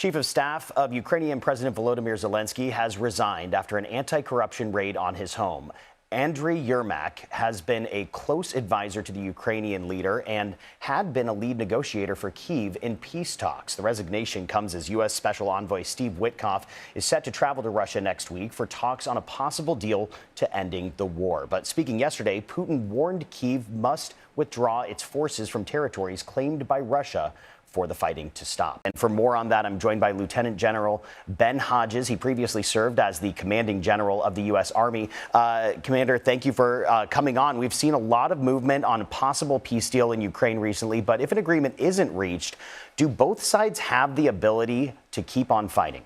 Chief of Staff of Ukrainian President Volodymyr Zelenskyy has resigned after an anti-corruption raid on his home. Andriy Yermak has been a close advisor to the Ukrainian leader and had been a lead negotiator for Kyiv in peace talks. The resignation comes as U.S. Special Envoy Steve Witkoff is set to travel to Russia next week for talks on a possible deal to ending the war. But speaking yesterday, Putin warned Kyiv must withdraw its forces from territories claimed by Russia for the fighting to stop. And for more on that, I'm joined by Lieutenant General Ben Hodges. He previously served as the commanding general of the U.S. Army. Commander, thank you for coming on. We've seen a lot of movement on a possible peace deal in Ukraine recently, but if an agreement isn't reached, do both sides have the ability to keep on fighting?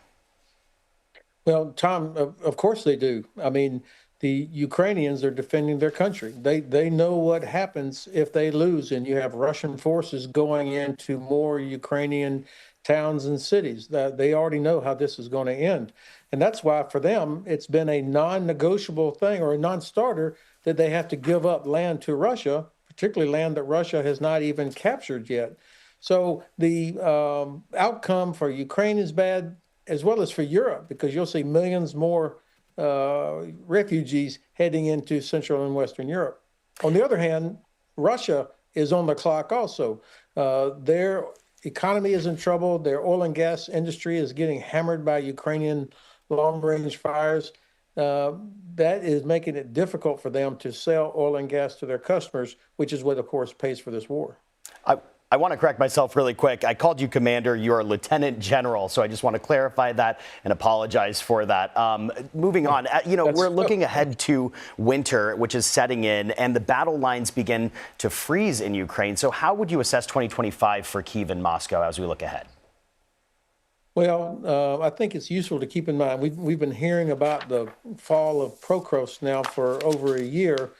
Well, Tom, of course they do. I mean, the Ukrainians are defending their country. They know what happens if they lose and you have Russian forces going into more Ukrainian towns and cities. They already know how this is going to end. And that's why for them, it's been a non-negotiable thing or a non-starter that they have to give up land to Russia, particularly land that Russia has not even captured yet. So the outcome for Ukraine is bad, as well as for Europe, because you'll see millions more refugees heading into Central and Western Europe. On the other hand, Russia is on the clock also. Their economy is in trouble. Their oil and gas industry is getting hammered by Ukrainian long-range fires. That is making it difficult for them to sell oil and gas to their customers, which is what, of course, pays for this war. I want to correct myself really quick. I called you commander. You are lieutenant general. So I just want to clarify that and apologize for that. Moving on, we're looking ahead to winter, which is setting in, and the battle lines begin to freeze in Ukraine. So how would you assess 2025 for Kyiv and Moscow as we look ahead? Well, I think it's useful to keep in mind, we've been hearing about the fall of Prokhorovsk now for over a year,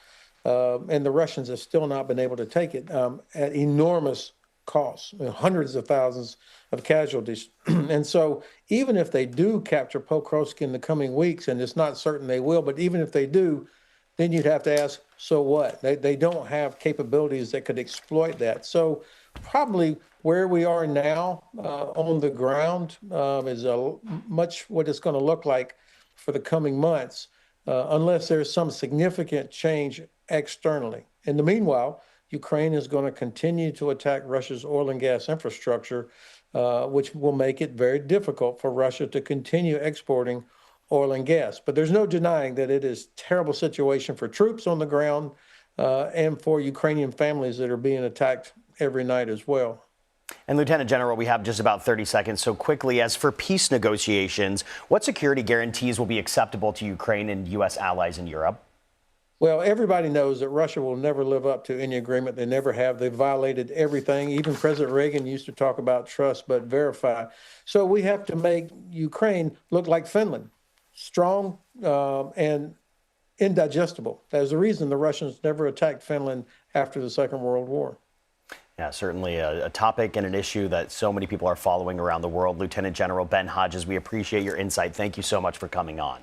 and the Russians have still not been able to take it at enormous costs, hundreds of thousands of casualties. And so even if they do capture Pokrovsk in the coming weeks, and it's not certain they will, but even if they do, then you'd have to ask, so what? They don't have capabilities that could exploit that. So probably where we are now on the ground is much what it's going to look like for the coming months, unless there's some significant change externally. In the meanwhile, Ukraine is going to continue to attack Russia's oil and gas infrastructure, which will make it very difficult for Russia to continue exporting oil and gas. But there's no denying that it is a terrible situation for troops on the ground and for Ukrainian families that are being attacked every night as well. And Lieutenant General, we have just about 30 seconds. So quickly, as for peace negotiations, what security guarantees will be acceptable to Ukraine and U.S. allies in Europe? Well, everybody knows that Russia will never live up to any agreement. They never have. They've violated everything. Even President Reagan used to talk about trust but verify. So we have to make Ukraine look like Finland, strong and indigestible. There's a reason the Russians never attacked Finland after the Second World War. Yeah, certainly a topic and an issue that so many people are following around the world. Lieutenant General Ben Hodges, we appreciate your insight. Thank you so much for coming on.